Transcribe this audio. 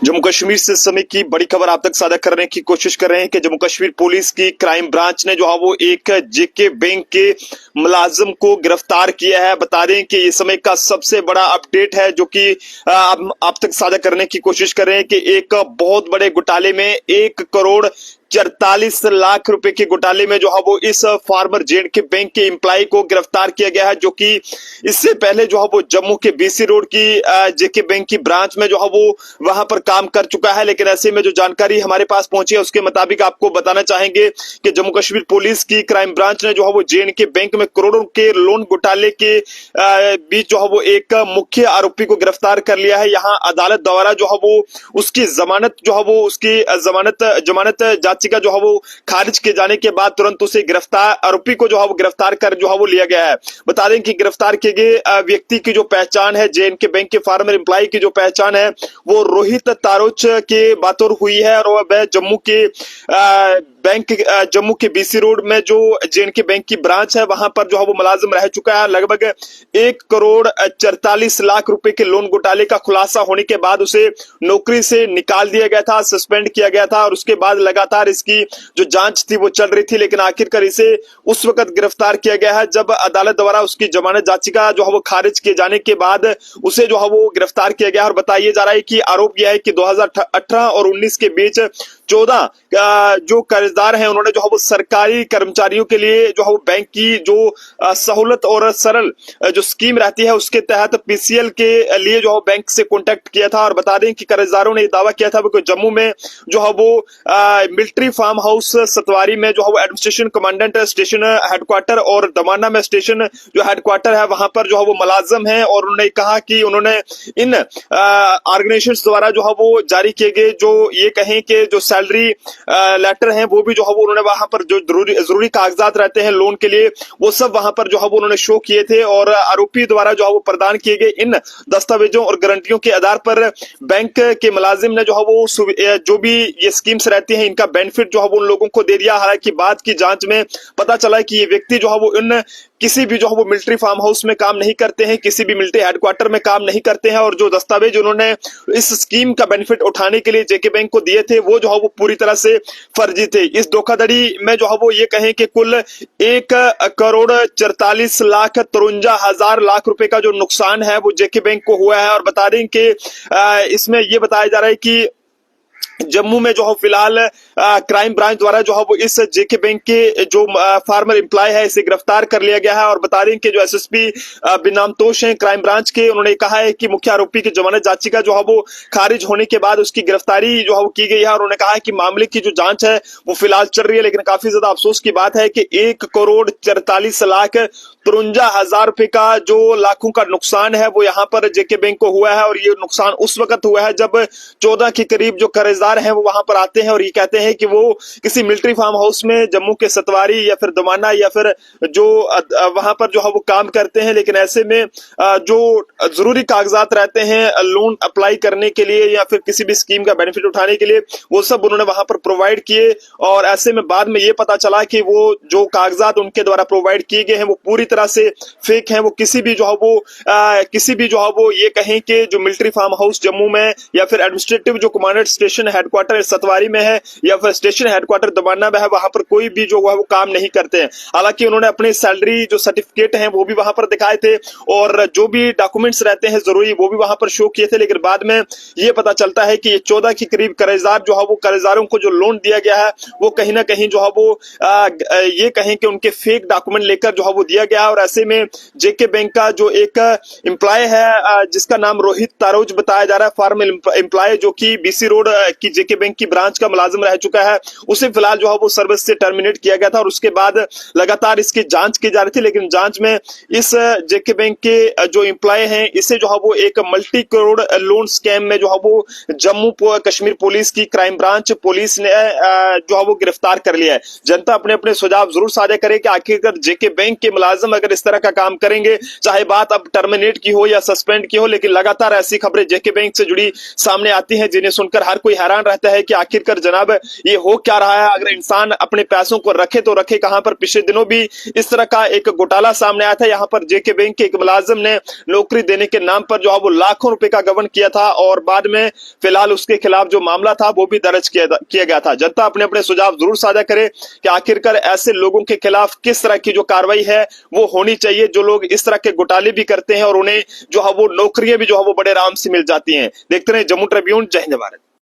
जम्मू कश्मीर से समय की बड़ी खबर आप तक साझा करने की कोशिश कर रहे हैं कि जम्मू कश्मीर पुलिस की क्राइम ब्रांच ने जो है वो एक जेके बैंक के मुलाजिम को गिरफ्तार किया है। बता दें कि इस समय का सबसे बड़ा अपडेट है जो कि आप तक साझा करने की कोशिश कर रहे हैं कि एक बहुत बड़े घोटाले में 1 करोड़ 44 लाख रुपए के घोटाले में जो है वो इस फार्मर जेके बैंक के एम्प्लॉय को गिरफ्तार किया गया है, जो कि इससे पहले जो है वो जम्मू के बीसी रोड की जेके बैंक की ब्रांच में जो है वो वहां पर काम कर चुका है। लेकिन ऐसे में जो जानकारी हमारे पास पहुंची है उसके मुताबिक आपको बताना चाहेंगे कि जम्मू कश्मीर पुलिस की क्राइम ब्रांच ने जो है वो जेके बैंक में करोड़ों के लोन घोटाले के बीच जो है वो एक मुख्य आरोपी को गिरफ्तार कर लिया है। यहाँ अदालत द्वारा जो है वो उसकी जमानत जो है वो उसकी जमानत याचिका जो है वो खारिज किए जाने के बाद तुरंत उसे गिरफ्तार आरोपी को जो है वो गिरफ्तार कर जो है वो लिया गया है। बता दें कि गिरफ्तार किए गए व्यक्ति की जो पहचान है, जेके बैंक के फार्मर एम्प्लॉय की जो पहचान है वो रोहित तारोच के बातौर हुई है और वह जम्मू के बीसी रोड में जो जेके बैंक की ब्रांच है वहां पर जो है वो मुलाजिम रह चुका है। लगभग 1 करोड़ 44 लाख रुपए के लोन घोटाले का खुलासा होने के बाद उसे नौकरी से निकाल दिया गया था, सस्पेंड किया गया था और उसके बाद लगातार इसकी जो जांच थी वो चल रही थी। लेकिन आखिरकार इसे उस वक्त गिरफ्तार किया गया है जब अदालत द्वारा उसकी जमानत याचिका जो है वो खारिज किए जाने के बाद उसे जो है वो गिरफ्तार किया गया। और बताया जा रहा है कि आरोप यह है कि 2018 और 19 के बीच 14 जो कर्जदार हैं उन्होंने जो है वो सरकारी कर्मचारियों के लिए जो है वो बैंक की जो सहूलत और सरल जो स्कीम रहती है उसके तहत पीसीएल के लिए जो है बैंक से कांटेक्ट किया था। और बता दें कि कर्जदारों ने दावा किया था कि जम्मू में जो है वो मिलिट्री फार्म हाउस सतवारी में जो है वो एडमिनिस्ट्रेशन कमांडेंट स्टेशन हेडक्वार्टर और दमाना में स्टेशन जो हेडक्वार्टर है वहां पर जो है वो मुलाजिम है। और उन्होंने कहा कि उन्होंने इन ऑर्गेनाइजेशंस द्वारा जो है वो जारी किए गए जो ये कहें कि जो सैलरी लेटर हैं वो भी जो है वो उन्होंने वहां पर जो जरूरी कागजात रहते हैं लोन के लिए वो सब वहां पर जो है वो उन्होंने शो किए थे। और आरोपी द्वारा जो है वो प्रदान किए गए इन दस्तावेजों और गारंटियों के आधार पर बैंक के मुलाजिम ने जो है वो जो भी ये स्कीम्स रहती हैं इनका बेनिफिट जो है वो उन लोगों को दे दिया। हालांकि बाद की जांच में पता चला कि ये व्यक्ति जो है वो इन किसी भी जो है वो मिलिट्री फार्म हाउस में काम नहीं करते हैं, किसी भी मिलिट्री हेडक्वार्टर में काम नहीं करते हैं और जो दस्तावेज उन्होंने इस स्कीम का बेनिफिट उठाने के लिए जेके बैंक को दिए थे वो जो है वो पूरी तरह से फर्जी थे। इस धोखाधड़ी में जो है वो ये कहें कि कुल 1 करोड़ 44 लाख 53 हजार रुपए का जो नुकसान है वो जेके बैंक को हुआ है। और बता दें कि इसमें ये बताया जा रहा है कि जम्मू में जो है फिलहाल क्राइम ब्रांच द्वारा जो है वो इस जेके बैंक के जो फार्मर एम्प्लॉय है इसे गिरफ्तार कर लिया गया है। और बता दें कि जो एसएसपी बिनामतोष हैं क्राइम ब्रांच के, उन्होंने कहा है कि मुख्य आरोपी की जमानत याचिका जो है वो खारिज होने के बाद उसकी गिरफ्तारी जो है वो की गई है। और उन्होंने कहा है कि मामले की जो जांच है वो फिलहाल चल रही है। लेकिन काफी ज्यादा अफसोस की बात है कि 1 करोड़ 44 लाख 53 हजार रुपए का जो लाखों का नुकसान है वो यहाँ पर जेके बैंक को हुआ है। और ये नुकसान उस वक्त हुआ है जब 14 के करीब जो कर्जदार हैं वो वहां पर आते हैं और ये कहते हैं कि वो किसी मिलिट्री फार्म हाउस में जम्मू के सतवारी या फिर दमाना या फिर जो वहां पर जो है वो काम करते हैं। लेकिन ऐसे में जो जरूरी कागजात रहते हैं लोन अप्लाई करने के लिए या फिर किसी भी स्कीम का बेनिफिट उठाने के लिए वो सब उन्होंने वहां पर प्रोवाइड किए। और ऐसे में बाद में ये पता चला कि वो जो कागजात उनके द्वारा प्रोवाइड किए गए हैं वो पूरी तरह से फेक हैं। वो किसी भी जो है वो ये कहें कि जो मिलिट्री फार्म हाउस जम्मू में या फिर एडमिनिस्ट्रेटिव जो कमांडेंट स्टेशन हेडक्वार्टर सतवारी में है या फिर स्टेशन हेडक्वार्टर दमाना में है वहां पर कोई भी जो है वो काम नहीं करते हैं। हालांकि उन्होंने अपने सैलरी जो सर्टिफिकेट हैं वो भी वहां पर दिखाए थे और जो भी डॉक्यूमेंट्स रहते हैं जरूरी वो भी वहां पर शो किए थे। लेकिन बाद में ये पता चलता है कि ये 14 के करीब कर्जदार जो है वो कर्जदारों को जो लोन दिया गया है वो कहीं ना कहीं जो है वो ये कहें कि उनके फेक डॉक्यूमेंट लेकर जो है वो दिया गया। और ऐसे में जेके बैंक का जो एक एम्प्लॉय है जिसका नाम रोहित तारोज बताया जा रहा है फार्म एम्प्लॉय जो कि बीसी रोड की जेके बैंक की ब्रांच का मुलाजिम रह चुका है, उसे फिलहाल जो है वो सर्विस से टर्मिनेट किया गया था। और उसके बाद लगातार इसकी जांच की जा रही थी। लेकिन जांच में इस जेके बैंक के जो एम्प्लॉय हैं इसे जो है वो एक मल्टी करोड़ लोन स्कैम में जो है वो जम्मू कश्मीर पुलिस की क्राइम ब्रांच पुलिस ने जो है वो गिरफ्तार कर लिया है। जनता अपने अपने सुझाव जरूर साझा करे कि आखिरकार जेके बैंक के मुलाजिम अगर इस तरह का काम करेंगे, चाहे बात अब टर्मिनेट की हो या सस्पेंड की हो, लेकिन लगातार ऐसी खबरें जेके बैंक से जुड़ी सामने आती हैं जिन्हें सुनकर हर कोई हैरान हैरान रहता है कि आखिरकार जनाब ये हो क्या रहा है। अगर इंसान अपने पैसों को रखे तो रखे कहां पर। पिछले दिनों भी इस तरह का एक घोटाला सामने आया था। यहां पर जेके बैंक के एक मुलाजिम ने नौकरी देने के नाम पर जो है वो लाखों रुपए का गबन किया था और बाद में फिलहाल उसके खिलाफ जो मामला था वो भी दर्ज किया गया था। जनता अपने अपने सुझाव जरूर साझा करे कि आखिरकार ऐसे लोगों के खिलाफ किस तरह की जो कार्रवाई है वो होनी चाहिए, जो लोग इस तरह के घोटाले भी करते हैं और उन्हें जो है वो नौकरियां भी जो है वो बड़े आराम से मिल जाती हैं। देखते रहे जम्मू ट्रिब्यून। जय हिंद भारत।